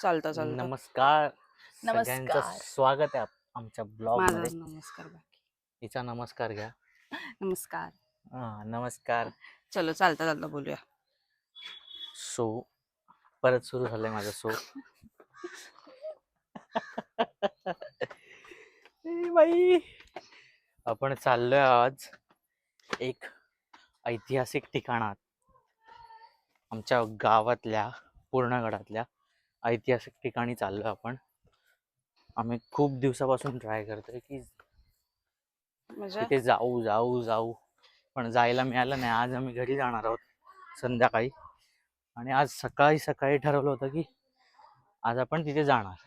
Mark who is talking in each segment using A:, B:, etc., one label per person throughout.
A: चालतं चालतं.
B: नमस्कार सगळ्यांचं
A: नमस्कार.
B: स्वागत आहे आमच्या ब्लॉग
A: माझा
B: मध्ये.
A: नमस्कार बाकी.
B: तिचा नमस्कार घ्या.
A: नमस्कार.
B: नमस्कार.
A: चलो चालता चालता बोलूया.
B: सो परत सुरू झालंय माझा सो. बाई आपण चाललोय आज एक ऐतिहासिक ठिकाणात, आमच्या गावातल्या पूर्णगडातल्या ऐतिहासिक ठिकाणी चाललोय आपण. आम्ही खूप दिवसापासून ट्राय करतोय की
A: म्हणजे
B: तिथे जाऊ जाऊ जाऊ पण जायला मिळालं नाही. आज आम्ही घरी जाणार आहोत संध्याकाळी, आणि आज सकाळी सकाळी ठरवलं होतं की आज आपण तिथे जाणार.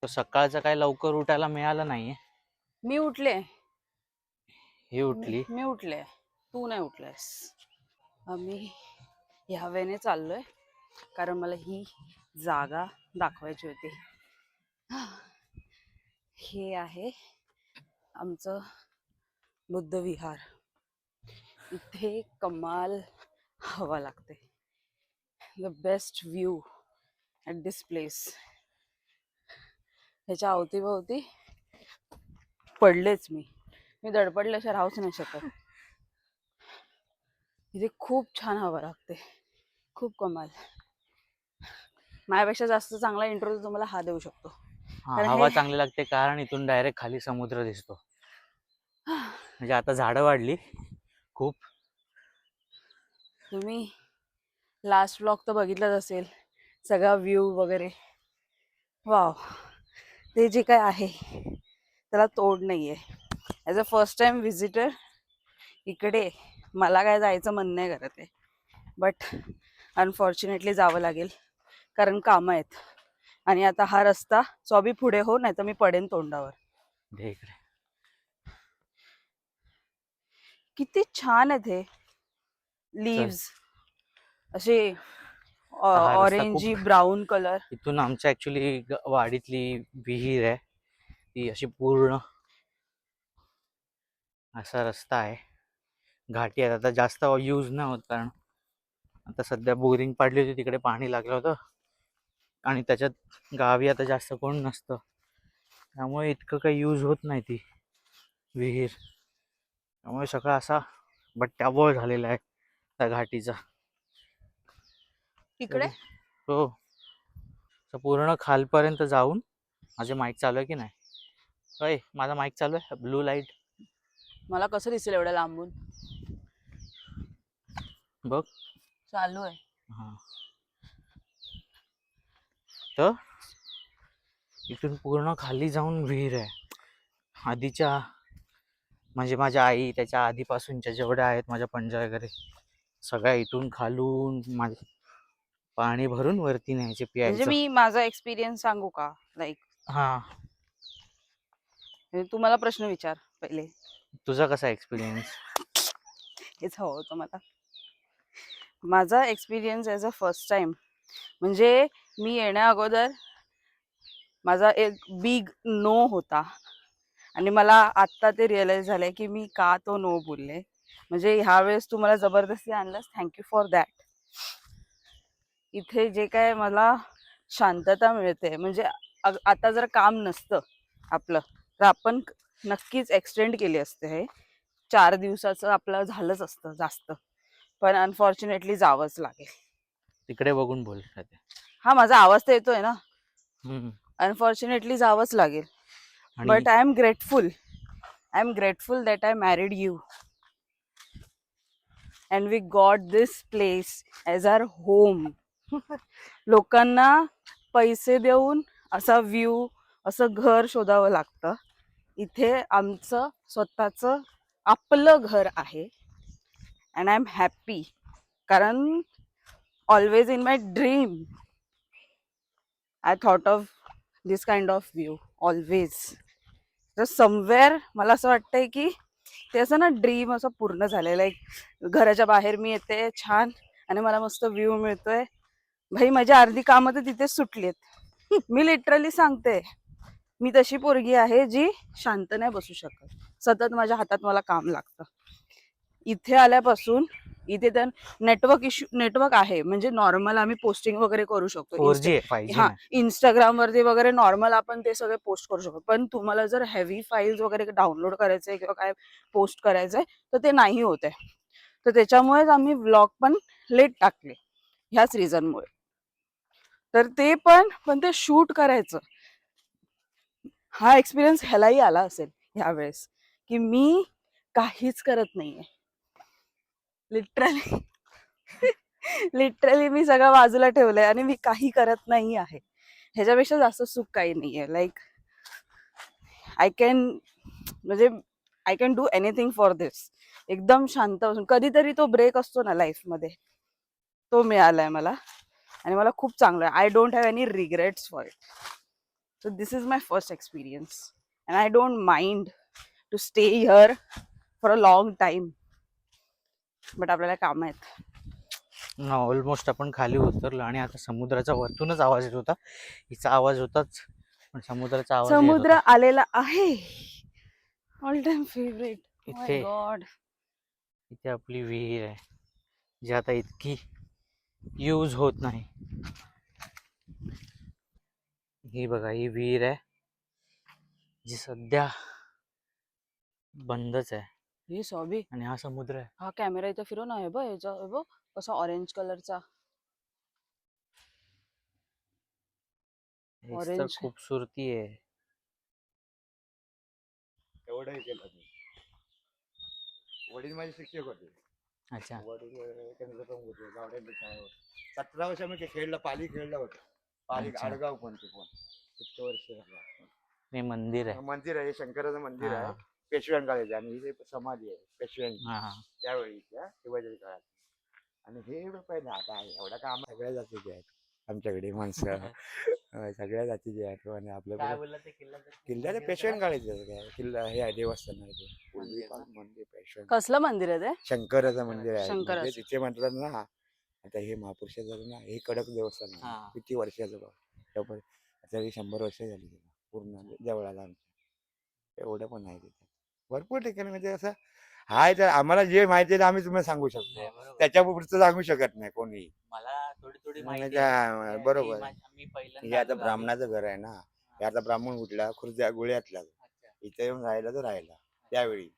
B: तर सकाळचं काही लवकर उठायला मिळालं नाहीये.
A: मी उठले.
B: ही उठली.
A: मी उठले, तू नाही उठलायस. आम्ही ह्या वेळेने चाललोय कारण मला ही जागा दाखवायची होती. हे आहे आमचं बुद्ध विहार. इथे कमाल हवा लागते. The best view at this place. ह्याच्या अवतीभोवती पडलेच मी धडपडल्याशिवाय राहूच नाही शकत. इथे खूप छान हवा लागते, खूप कमाल. माझ्यापेक्षा जास्त चांगला इंट्रो तुम्हाला हा देऊ शकतो.
B: हवा चांगली लागते कारण इथून डायरेक्ट खाली समुद्र दिसतो. म्हणजे आता झाडं वाढली खूप.
A: तुम्ही लास्ट व्लॉग तर बघितलाच असेल, सगळा व्ह्यू वगैरे. वाव, ते जे काय आहे त्याला तोड नाहीये. As a first time visitor इकडे मला काय जायचं मन नाही करत आहे, बट अनफॉर्च्युनेटली जावं लागेल कारण कामं आहेत. आणि आता हा रस्ता चॉबी पुढे हो, नाही तर मी पडेन तोंडावर. किती छान आहेत हे लीव्स, असे ऑरेंजी ब्राऊन कलर.
B: इथून आमच्या ऍक्च्युली वाडीतली विहीर आहे ती अशी पूर्ण असा रस्ता आहे. घाटी आहे. आता जास्त यूज नाही होत कारण आता सध्या बोरिंग पाडली होती, तिकडे पाणी लागलं होतं आणि त्याच्यात गावी आता जास्त कोण नसतं, त्यामुळे इतकं काही यूज होत नाही ती विहीर. त्यामुळे सगळं असा बट्ट्याबोळ झालेला आहे त्या घाटीचा.
A: तिकडे
B: हो, पूर्ण खालपर्यंत जाऊन. माझे माईक चालू आहे की नाही? होय, माझा माईक चालू आहे. ब्लू लाईट
A: मला कसं दिसेल एवढ्या लांबून?
B: बघ
A: चालू आहे.
B: हा, तर इथून पूर्ण खाली जाऊन विहीर आहे. आधीच्या म्हणजे माझ्या आई त्याच्या आधीपासूनच्या जेवढ्या आहेत माझ्या पणज्या वगैरे सगळ्या इथून खालून माझे पाणी भरून वरती न्यायचे
A: म्हणजे
B: प्यायचं.
A: मी माझा एक्सपिरियन्स सांगू का? लाईक
B: हा,
A: तुम्हाला प्रश्न विचार पहिले.
B: तुझा कसा एक्सपिरियन्स?
A: हेच हवं होतं मला. माझा experience as a first time म्हणजे मी येण्या अगोदर माझा एक बिग नो होता आणि मला आत्ता ते रिअलाइज झालंय की मी का तो नो बोलले. म्हणजे ह्या वेळेस तू मला जबरदस्ती आणलंस, थँक्यू फॉर दॅट. इथे जे काय मला शांतता मिळते, म्हणजे आता जर काम नसतं आपलं तर आपण नक्कीच एक्सटेंड केली असते. हे 4 दिवसाचं आपलं झालंच असतं जास्त, पण अनफॉर्च्युनेटली जावंच लागेल.
B: तिकडे बघून बोल.
A: हा, माझा आवाज तर येतोय ना? अनफॉर्च्युनेटली जावंच लागेल. But I am grateful that I married you and we got this place as our home. लोकांना पैसे देऊन असा व्ह्यू, असं घर शोधावं लागतं. इथे आमचं स्वतःचं आपलं घर आहे अँड आय एम हॅप्पी. कारण always in my dream I thought of this kind of view always. तर समवेअर मला असं वाटतंय की ते असं ना ड्रीम असं पूर्ण झालेलं आहे. घराच्या बाहेर मी येते छान आणि मला मस्त व्ह्यू मिळतोय. भाई, माझी अर्धी कामं तर तिथेच सुटलीत. मी लिटरली सांगते, मी तशी पोरगी आहे जी शांत नाही बसू शकत. सतत माझ्या हातात मला काम लागतं. इथे आल्यापासून इथे तर नेटवर्क आहे, म्हणजे नॉर्मल आम्ही पोस्टिंग वगैरे करू शकतो
B: 4G आहे 5G
A: हा
B: नाही.
A: इंस्टाग्राम वरती वगैरे नॉर्मल आपण ते सगळे पोस्ट करू शकतो. पण तुम्हाला जर हेवी फाईल्स वगैरे डाउनलोड करायचंय किंवा काय पोस्ट करायचंय तर ते नाही होत आहे. तर त्याच्यामुळेच आम्ही व्लॉग पण लेट टाकले ह्याच रिझनमुळे. तर ते पण ते शूट करायचं, हा एक्सपिरियन्स ह्यालाही आला असेल ह्यावेळेस, की मी काहीच करत नाहीये. लिटरली लिटरली मी सगळं बाजूला ठेवलंय आणि मी काही करत नाही आहे. ह्याच्यापेक्षा जास्त सुख काही नाहीये. लाईक आय कॅन म्हणजे I can do anything for this. एकदम शांत बसून कधीतरी तो ब्रेक असतो ना लाईफमध्ये, तो मिळालाय मला आणि मला खूप चांगलं आहे. I don't have any regrets for it. So this is my first experience and I don't mind to stay here for a long time. But आपल्याला काम आहेत.
B: ऑलमोस्ट आपण खाली उतरलो आणि आता समुद्राचा वरतूनच आवाज येत होता. हिचा आवाज होताच, पण समुद्राचा आवाज येत
A: समुद्र
B: होता.
A: आलेला आहे. All time favourite. My god.
B: इथे आपली विहीर आहे जी आता इतकी यूज होत नाही. ही बघा, ही विहीर आहे जी सध्या बंदच आहे
A: हे सॉबी,
B: आणि हा समुद्र आहे.
A: हा कॅमेरा इथं फिरव ना. हे बघ हे बघ कसा ऑरेंज कलरचा.
B: हेच तर
A: ऑरेंज
B: खूपसूरती आहे.
C: एवढं हे केलं मी. वडील माझे शिक्षक होते.
B: अच्छा.
C: वडील त्यांचं पण होते गावड्या बिछावर. 17 वर्ष मी खेळला, पाली खेळला होता. पाली
B: अच्छा.
C: आडगाव पण ते पण इतकं वर्ष झालं.
B: हे मंदिर आहे.
C: मंदिर आहे, शंकराचं मंदिर
B: हा.
C: आहे. पेशव्यांकाळाचे आणि हे समाधी आहे पेशव्यांची
B: हा हा.
C: त्यावेळीच्या शिवाजी काळात. आणि हे पहिलं आता एवढा काम सगळ्या जातीचे आहेत आमच्याकडे माणसं. सगळ्या जातीचे आहेत आणि आपल्याकडे
B: बोलला ते किल्ल्याचं?
C: किल्ल्याला पेशव्यां काळायचं काय किल्ला हे आहे देवस्थान आहे ते पूर्वी मंदिर पेशव्यां.
A: कसलं मंदिर आहे ते?
C: शंकराचं मंदिर आहे. म्हणजे
A: शंकराचं.
C: तिथे म्हटलं ना आता हे महापुरुषाचं झालं ना, हे कडक देवस्थान
B: हा.
C: आहे. किती वर्षाचं बघ तरी 100 वर्ष झाली त्याला पूर्ण देवळाला आमच्या. एवढं पण नाही तिथे भरपूर ठिकाणी म्हणजे असं हाय. तर आम्हाला जे माहिती आहे ते आम्ही तुम्हाला सांगू शकतो, त्याच्या पुढचं सांगू शकत नाही कोणी.
B: मला थोडी थोडी
C: म्हणजे
B: माहिती
C: आहे, बरोबर.
B: मी पहिल्यांदा
C: हे आता ब्राह्मणाचं घर आहे ना, हे आता ब्राह्मण कुठला खुर्द्या गुळ्यातला इथे येऊन राहिला तर राहिला त्यावेळी.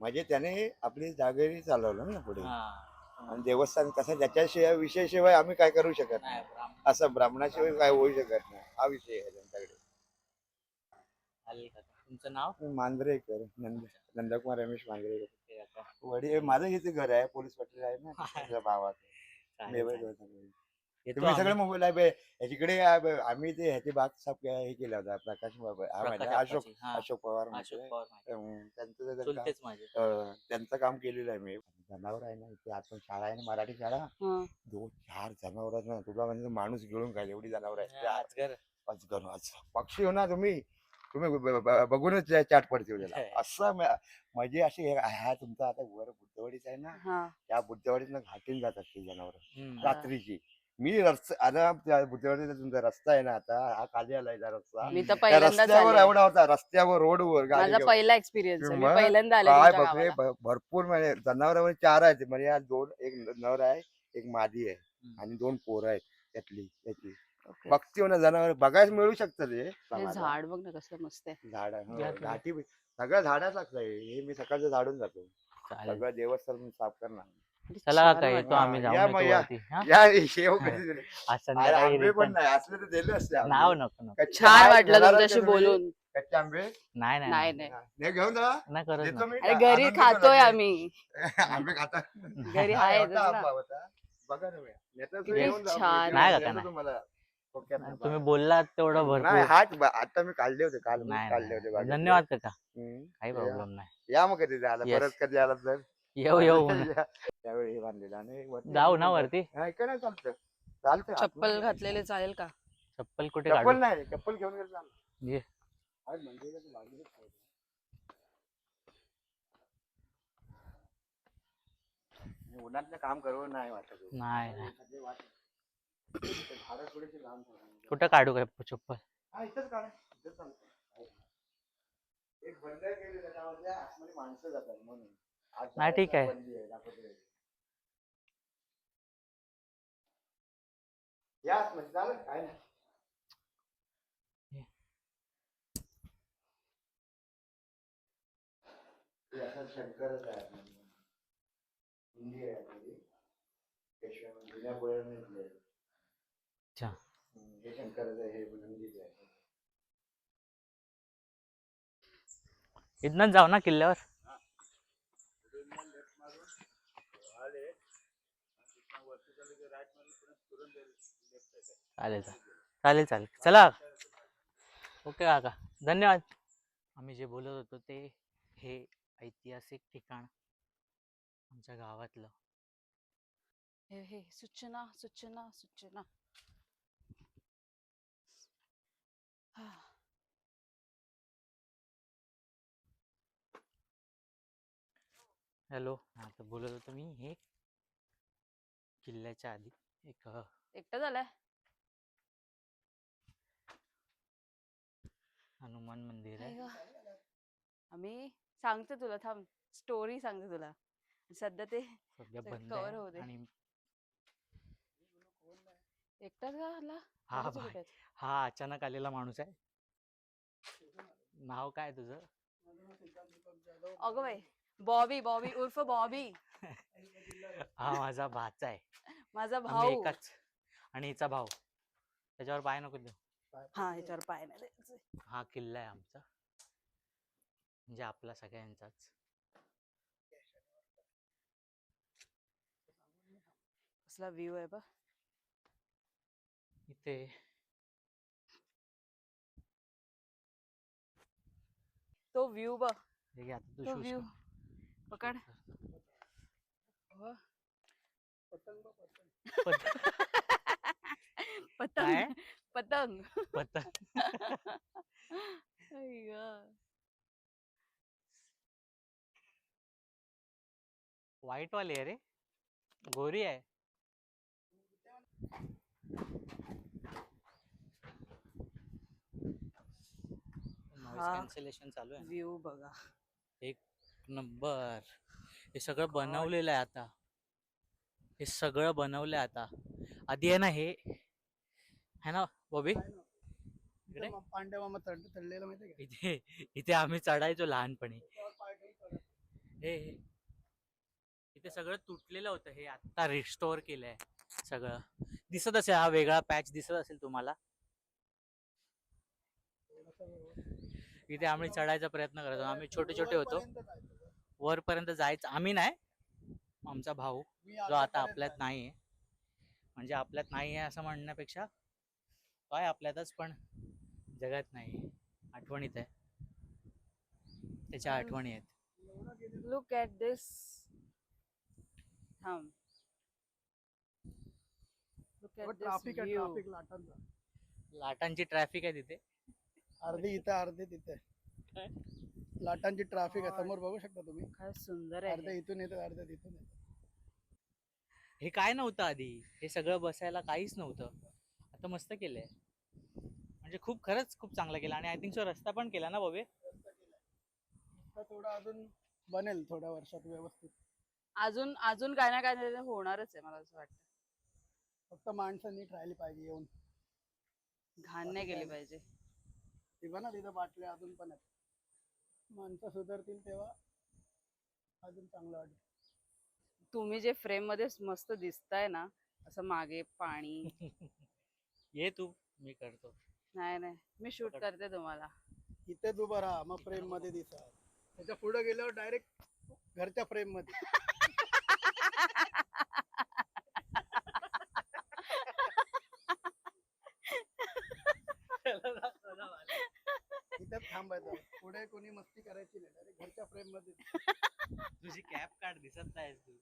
C: म्हणजे त्याने आपली जागेरी चालवलं ना पुढे. आणि देवस्थान कसं ज्याच्याशिवाय विषयाशिवाय आम्ही काय करू शकत नाही, असं ब्राह्मणाशिवाय काय होऊ शकत नाही. हा विषय आहे त्यांच्याकडे.
B: तुमचं नाव?
C: मांजरेकर नंदकुमार रमेश मांजरेकर. वडील माझं इथे घर आहे, पोलीस पाटील आहे ना त्याच्या भावाचं. तुम्ही सगळे मोबाईल आहे ह्याच्याकडे. आम्ही ते ह्याची बाग साफ हे केला होता प्रकाश अशोक पवार त्यांचं काम केलेलं आहे मी. जनावर आहे ना इथे आपण शाळा आहे ना मराठी शाळा, 2-4 जनावर ना तुला म्हणजे माणूस गिळून खायला एवढी जनावर आहे. पक्षी हो ना तुम्ही बघूनच चाट पडते त्याला. असं म्हणजे अशी हा तुमचा आता वर बुद्धवाडीच आहे ना, त्या बुद्धवाडीतनं घाटीन जातात ते जनावर रात्रीची. मी आता बुद्धवाडीचा तुमचा रस्ता आहे ना, आता हा खाली आलाय रस्ता.
A: मी तर
C: त्या
A: पहिल्यांदाच
C: रस्त्यावर
A: आले.
C: एवढा होता, रस्त्यावर रोडवर गाडी
A: माझा
C: घेऊन.
A: पहिला एक्सपिरियन्स आहे. मी
C: मग
A: पहिल्यांदा आले
C: काय
A: तुमच्या
C: बापरे,
A: गावाला.
C: भरपूर म्हणजे जनावर 4 आहेत. म्हणजे या 2, एक नर आहे एक मादी आहे आणि 2 पोरं आहेत त्यातली त्याची. बघती हो ना जनावर बघायला मिळू शकतं ते.
A: हे झाड बघ ना कसं मस्त आहे.
C: झाड घाटी सगळं झाडाच लागतं. हे मी सकाळचं झाडून जातो, सगळं देवस्थान साफ करणार.
B: चला का येतो आम्ही जाऊन
C: या
B: येतो
C: मग या
B: वरती.
C: या येऊ कधी तरी.
B: आज संध्याकाळी
C: आंबे पण
B: return.
C: नाही असले तर दिले असते आंबे.
B: नाव नको नको.
A: छान वाटलं तुमच्याशी बोलून.
C: कच्चे आंबे
B: नाही नाही
A: नाही
B: नाही.
A: नाही
C: नाही घेऊन जा.
B: नाही करत
C: देतो
B: ना.
C: मी.
A: अरे घरी
C: आणून देतो
A: खातोय
C: लगेच.
A: आम्ही.
C: आंबे खाता
A: घरी
C: हा,
A: आहेच
C: होता
A: ना.
C: आंबा होता. बघा ना नेता
A: किती
C: घेऊन जा.
A: छान.
B: नाही का,
C: देतो
B: नाही.
C: तुम्हाला. ओके ना,
B: तुम्ही
C: बघा.
B: बोललात तेवढं
C: नाही
B: भरपूर.
C: हाच आता मी काढले होते काल
B: नाही
C: काढले होते
B: नाही.
C: बागेतले.
B: धन्यवाद काका,
C: हम्म.
B: काही प्रॉब्लेम नाही.
C: या मग कधी झाला
B: Yes.
C: परत कधी आला तर
B: येऊ येऊ.
C: त्यावेळी हे बांधलेलं आणि वरती
B: जाऊ ना वरती.
C: ऐका ना चालतं चालतं.
A: चप्पल घातलेले चालेल का?
B: चप्पल कुठे
C: चप्पल
B: काढू?
C: नाही चप्पल घेऊन गेलं चालतं.
B: ये.
C: आज मंदिराच्या बाजूलाच आहे. उन्हातलं काम करू नाही वाटत.
B: नाही नाही.
C: झाडं थोडीशी लांब ठेवा.
B: कुठं काढू काय चप्पल?
C: हा इथंच काढा. इथंच चालतं. एक बंद केली त्याच्यामध्ये आतमध्ये माणसं जातात म्हणून. आज
B: नाही, ठीक आहे.
C: बंदी आहे, दाखवतोय. या म्हणजे झालं काय नाही. हे असं शंकरच आहे आपल्याला. हिंदी आहे आपली. पेशव्या जुन्या गोळ्याने दिले.
B: अच्छा.
C: हे शंकरच आहे, हे हिंदीच आहे.
B: इथनच जाऊ ना किल्ल्यावर. चालेल चालेल चालेल चला. ओके काका, धन्यवाद. आम्ही जे बोलत होतो ते हे ऐतिहासिक ठिकाण आमच्या गावातलं.
A: हे हे सूचना सूचना सूचना. हा.
B: हॅलो. आता बोलत होतो मी हे किल्ल्याच्या आधी एक
A: एकटा झालाय.
B: हनुमान मंदिर
A: आई
B: आहे.
A: गं. आम्ही सांगते तुला, थांब स्टोरी सांगते तुला. सध्या ते
B: सध्या बंद
A: कव्हर होऊ
B: आहे
A: दे.
B: आणि
A: एकटाच का आला?
B: हा
A: बाकीचे
B: भाई
A: कुठे आहेत?
B: हा अचानक आलेला माणूस आहे. नाव काय तुझं?
A: अगं बाई, बॉबी बॉबी उर्फ बॉबी.
B: हा माझा भाचा आहे.
A: माझा
B: आम्ही
A: भाऊ.
B: एकाच. आणि हिचा भाऊ. त्याच्यावर पाय नको देऊ.
A: हा, ह्याच्यावर पाय नाही द्यायचे.
B: हा किल्ला आहे आमचा, म्हणजे आपला सगळ्यांचाच.
A: कसला व्ह्यू आहे बा
B: इथे.
A: तो व्ह्यू बघ.
B: हे घे आता तू
A: तो
B: शूज
A: व्ह्यू पकड. हो.
B: काय?
A: पतंग पतंग.
B: पतंग.
A: आई गं.
B: व्हाईट वाली आहे रे, गोरी आहे. नॉइस कॅन्सलेशन चालू आहे.
A: व्ह्यू बघा.
B: एक नंबर. हे सगळं बनवलेलं आहे आता. हे सगळं बनवलंय आता. आधी आहे ना हे है ना बॉबी.
D: पांड्या मामा चढलेला माहिती का?
B: इथे इथे आम्ही चढायचो लहानपणी. हे इथे सगळं तुटलेलं होतं, हे आता रिस्टोअर केलंय सगळं. दिसत असेल, हा वेगळा पॅच दिसत असेल तुम्हाला. इथे आम्ही चढायचा प्रयत्न करतो. आम्ही छोटे छोटे होतो, वरपर्यंत जायचं. आम्ही नाही, आमचा भाऊ जो आता आपल्यात नाहीये. म्हणजे आपल्यात नाहीये असं म्हणण्यापेक्षा काय आपल्यातच पण जगात नाही, आठवणीत आहे. त्याच्या आठवणी आहेत.
A: लुक ॲट दिस. थांब. लुक ॲट दिस
D: ट्रॅफिक आहे,
A: व्ह्यू.
D: ट्रॅफिक लाटांचा.
B: लाटांची ट्रॅफिक आहे तिथे.
D: अर्धी इथे अर्धी तिथे. लाटांची ट्रॅफिक आहे, समोर बघू शकता तुम्ही.
A: काय सुंदर
D: अर्धे
A: आहे.
D: इथून येतात, अर्धे तिथून येतात.
B: हे काय नव्हतं आधी, हे सगळं बसायला काहीच नव्हतं. आता मस्त केलंय, म्हणजे खूप खरंच खूप चांगलं केलं. आणि आय थिंक सो रस्ता पण केला ना बॉबी.
D: आता थोडं अजून बनेल थोड्या वर्षात व्यवस्थित.
A: अजून अजून काय ना काय तरी होणारच आहे, मला असं वाटतं.
D: फक्त माणसं नीट राहिली पाहिजे, येऊन
A: घाण नाही गेली पाहिजे.
D: ती ना तिथं बाटल्या अजून पण आहेत. माणसं सुधारतील तेव्हा अजून चांगलं वाटेल.
A: तुम्ही जे फ्रेम मध्ये मस्त दिसताय ना, असं मागे पाणी.
B: ये तू, मी करतो.
A: नाही नाही, मी शूट करते तुम्हाला.
D: इथेच उभं राहा, मग फ्रेम मध्ये दिसा. त्याच्या पुढे गेल्यावर डायरेक्ट घरच्या फ्रेम मध्ये. इथेच थांबायचं, पुढे कोणी मस्ती करायची नाही, डायरेक्ट घरच्या फ्रेम मध्ये.
B: तुझी कॅप काढ, दिसत नाहीस तू.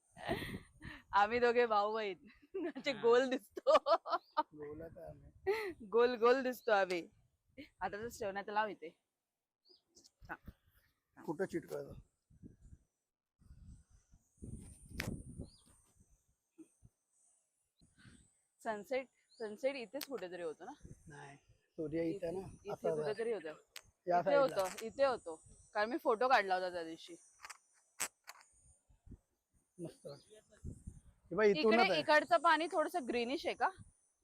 A: आम्ही दोघे भाऊ बहीण गोल दिसतो.
D: बोलत आहे आम्ही.
A: गोल गोल दिसतो आम्ही. आता तर ठेवण्यात लाव इथे.
D: कुठं चिटकायचं?
A: सनसेट सनसेट इथेच कुठेतरी होतो ना.
D: नाही, सूर्य इथे ना.
A: इथे कुठेतरी होतं.
D: या
A: इथे होतं, इथे होतो. कारण मी फोटो काढला होता त्या दिवशी.
D: मस्त. इकडे
A: इकडचं पाणी थोडस ग्रीनिश आहे का?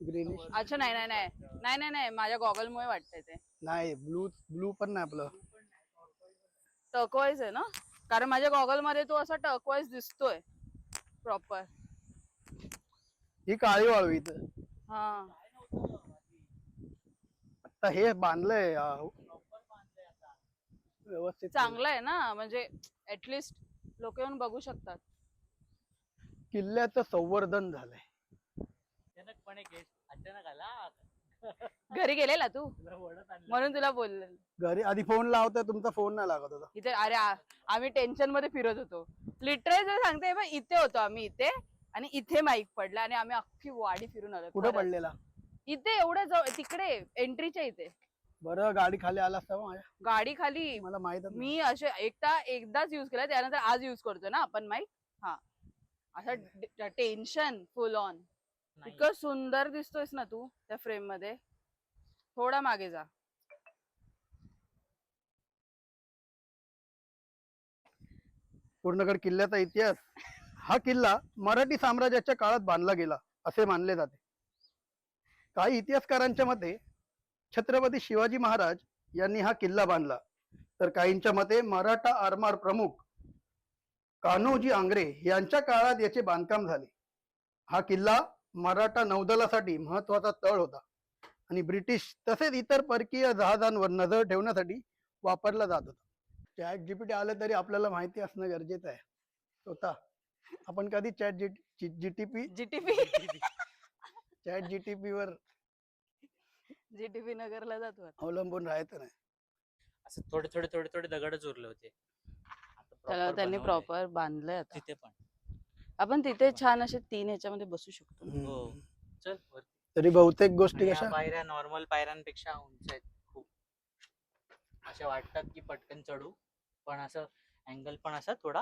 D: ग्रीनिश
A: अच्छा नाही नाही नाही नाही नाही नाही माझ्या गॉगलमुळे वाटतंय ते
D: नाही, ब्लू ब्लू पण नाही आपलं.
A: टर्कवाईज आहे ना, कारण माझ्या गॉगल मध्ये तो असा टर्कवाईज दिसतोय प्रॉपर.
D: ही काळी वाळू इथं.
A: हा
D: आता हे बांधलंय व्यवस्थित.
A: चांगलं आहे ना, म्हणजे ऍटलिस्ट लोक येऊन बघू शकतात.
D: किल्ल्याचं संवर्धन झालंय.
B: अचानक आला
A: घरी गेलेला तू म्हणून तुला बोलले.
D: घरी आधी फोन लावतोय, तुमचा फोन नाही लागत होता.
A: इथे अरे आम्ही टेन्शन मध्ये फिरत होतो लिटरली सांगते बा, इथे होतो आम्ही इथे आणि इथे माईक पडला आणि आम्ही अख्खी वाडी फिरून आलो.
D: कुठं पडलेला?
A: इथे एवढं जवळ तिकडे एंट्रीच्या इथे.
D: बरं गाडी खाली आला असता माझ्या.
A: गाडी खाली
D: मला माहित
A: मी असे एकदाच युज केला, त्यानंतर आज युज करतो ना आपण माईक. हा असं टेन्शन फुल ऑन. इतकं सुंदर दिसतोयस ना तू त्या फ्रेम मध्ये. थोडा मागे जा.
D: पूर्णगड किल्ल्याचा इतिहास. हा किल्ला मराठी साम्राज्याच्या काळात बांधला गेला असे मानले जाते. काही इतिहासकारांच्या मते छत्रपती शिवाजी महाराज यांनी हा किल्ला बांधला, तर काहींच्या मते मराठा आरमार प्रमुख कान्होजी आंग्रे यांच्या काळात याचे बांधकाम झाले. हा किल्ला मराठा नौदलासाठी महत्वाचा तळ होता आणि ब्रिटिश तसेच इतर परकीय जहाजांवर नजर ठेवण्यासाठी वापरला जात होता. चॅट जीपीटी आलं तरी आपल्याला माहिती असणं गरजेचं आहे. स्वतः आपण कधी जीटीपी चॅट जीटीपी वर
A: जीटीपी नगरला जातो.
D: अवलंबून राहायचं नाही.
B: असं थोडे दगडच उरले होते. आता
A: त्याला
B: proper
A: त्यांनी
B: बनवलंय.
A: प्रॉपर बांधलंय आता.
B: तिथे पण
A: आपण तिथे छान असे 3 ह्याच्यामध्ये बसू शकतो.
B: हो. चल वरती.
D: तरी बहुतेक गोष्टी
B: आणि
D: कशा
B: ह्या पायऱ्या नॉर्मल पायऱ्यांपेक्षा उंच आहेत खूप. अशा वाटतात की पटकन चढू, पण असं अँगल पण असा थोडा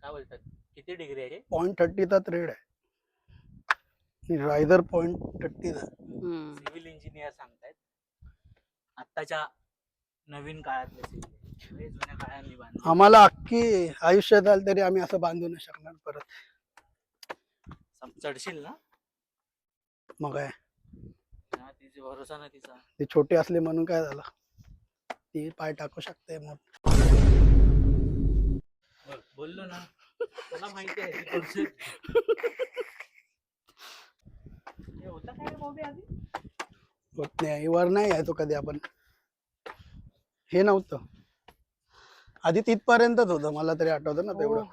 B: काय बोलतात, किती डिग्री आहे?
D: 0.30चा थ्रेड आहे. रायझर 0.30
B: सिव्हिल इंजिनियर सांगतायत आत्ताच्या नवीन काळातले सिव्हिल, जुन्या काळांनी बांधले.
D: आम्हाला अख्खी आयुष्य झालं तरी आम्ही असं बांधू नाही शकणार परत.
B: चढशील ना?
D: मग काय,
B: हा, तिचा भरोसा ना तिचा.
D: ते छोटे असले म्हणून काय झालं, ती पाय टाकू शकते. मग
B: बोललो ना, मला माहिती आहे ती करू. हे होतं काय रे बॉबी आधी?
D: होत नाही, वर नाही यायचो कधी आपण. हे नव्हतं आधी, तिथपर्यंतच होतं. मला तरी आठवतं ना तेवढं.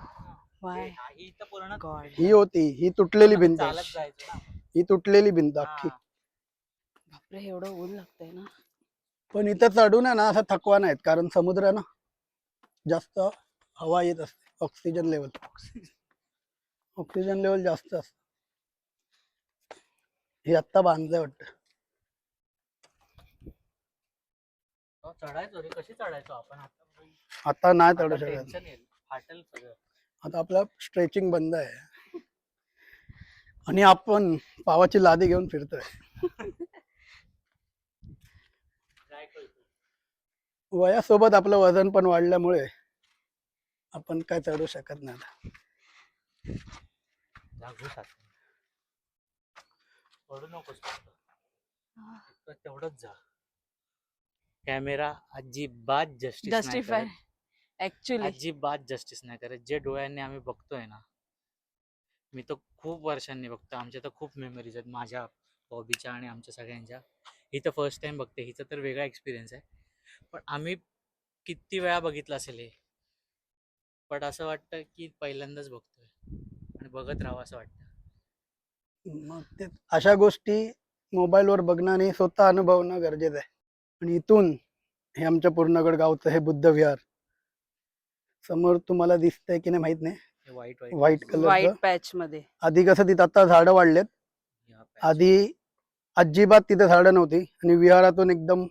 A: वाय
B: ही तर पूर्ण
A: गॉड.
D: ही होती, ही तुटलेली भिंत.
B: चालत जायचं ना.
D: ही तुटलेली भिंत अख्खी.
A: बापरे एवढं ऊन लागतंय ना.
D: पण इथं चढून आहे ना, असा थकवा नाहीत, कारण समुद्र आहे ना, जास्त हवा येत असते. ऑक्सिजन लेवल जास्त असत. हे आत्ता बांधलंय वाटतं.
B: चढायचो रे, कशी चढायचो आपण?
D: आता नाही चढू
B: आता
D: शकत.
B: टेन्शन येईल, फाटेल सगळं.
D: आता आपलं स्ट्रेचिंग बंद आहे आणि आपण पावाची लादी घेऊन फिरतोय.
B: काय करतो?
D: वयासोबत आपलं वजन पण वाढल्यामुळे आपण काय चढू शकत नाही आता.
B: जागू सारखं. पडू नकोस फक्त. फक्त तेवढंच जा. कॅमेरा अजिबात जस्टिस नाही
A: जस्टिफाय
B: करत.
A: ऍक्च्युली.
B: अजिबात जस्टिस नाही करत. जे डोळ्यांनी आम्ही बघतोय ना, मी तर खूप वर्षांनी बघतो. आमच्या तर खूप मेमरीज आहेत, माझ्या बॉबीच्या आणि आमच्या सगळ्यांच्या. ही तर फर्स्ट टाइम बघते, हिचा तर वेगळा एक्सपिरियन्स आहे. पण आम्ही किती वेळा बघितलं असेल हे, पण असं वाटतं की पहिल्यांदाच बघतोय आणि बघत राहावं असं वाटतं.
D: मग ते अशा गोष्टी मोबाईलवर बघणं आणि स्वतः अनुभवणं गरजेचं आहे. आणि इथून हे आमच्या पूर्णगड गावचं हे बुद्ध विहार समोर तुम्हाला दिसतंय की नाही माहित नाही,
B: हे वाईट
D: व्हाईट
A: व्हाईट
D: कलरचं.
A: पॅच मध्ये.
D: आधी कसं तिथं आता झाडं वाढलेत, आधी अजिबात तिथे झाडं नव्हती आणि विहारातून एकदम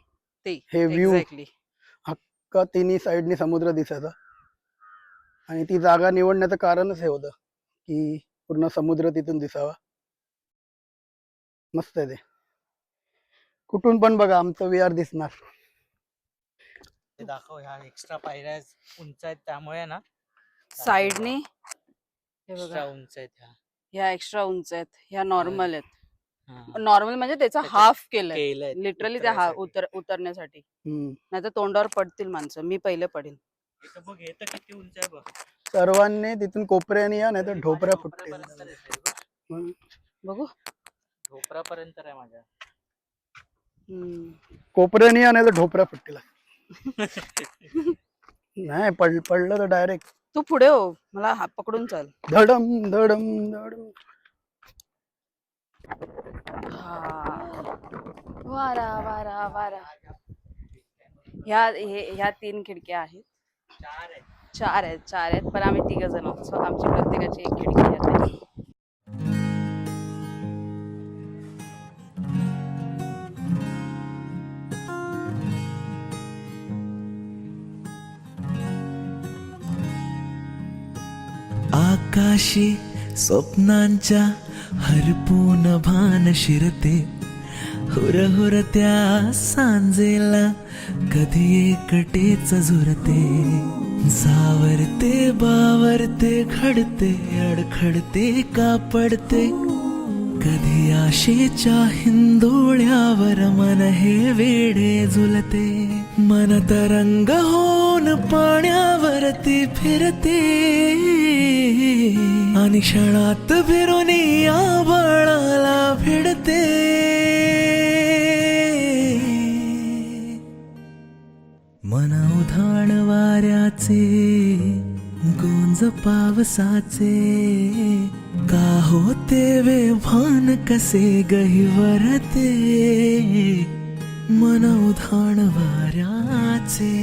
A: ते
D: हे व्ह्यू
A: एक्झॅक्टली.
D: का तिन्ही साईडनी समुद्र दिसायचा. आणि ती जागा निवडण्याचं कारणच हे होतं की पूर्ण समुद्र तिथून दिसावा. मस्त आहे ते. कुठून पण बघा आमचं विहार दिसणार.
B: ते दाखव. ह्या एक्स्ट्रा पायऱ्या उंच आहेत त्यामुळे ना,
A: साइडनी हे
B: एक्स्ट्रा
A: बघा,
B: उंच आहेत ह्या.
A: ह्या एक्स्ट्रा उंच आहेत, ह्या नॉर्मल आहेत. नॉर्मल म्हणजे त्याचा हाफ केलंय
B: केलंय
A: लिटरली त्या उतरण्यासाठी. नाही तर तोंडावर पडतील माणसं. मी पहिले पडेन.
B: इथं बघ, हे तर किती उंच आहे बघ.
D: सर्वांनी तिथून कोपऱ्याने या, नाही तर ढोपऱ्या फुटतील.
B: ढोपऱ्यापर्यंत येते बघ.
A: बघू.
B: ढोपऱ्यापर्यंत आहे माझ्या.
D: कोपऱ्याने या, नाही तर ढोपऱ्या फुटतील. नाही पडलं तर डायरेक्ट
A: तू पुढे हो, मला हात पकडून चाल.
D: धडम धडम धडम.
A: वारा वारा वारा. ह्या 3 खिडक्या आहेत. 4 आहेत पण आम्ही 3 जण आहोत. So आमची प्रत्येकाची 1 खिडकी आहे.
E: आकाशी स्वप्नांच्या हरपून भान शिरते, हुरहुरत्या सांजेला कधी एकटेच झुरते. सावरते बावरते घडते अडखडते का पडते, कधी आशेच्या हिंदोळ्यावर मन हे वेडे झुलते. मन तरंग होऊन पाण्यावरती फिरते, आणि क्षणात फिरून आभाळाला भिडते. मन उधाण वाऱ्याचे गुंज पावसाचे, का होते वे भान कसे गहिवरते. मन उधाण वाऱ्याचे.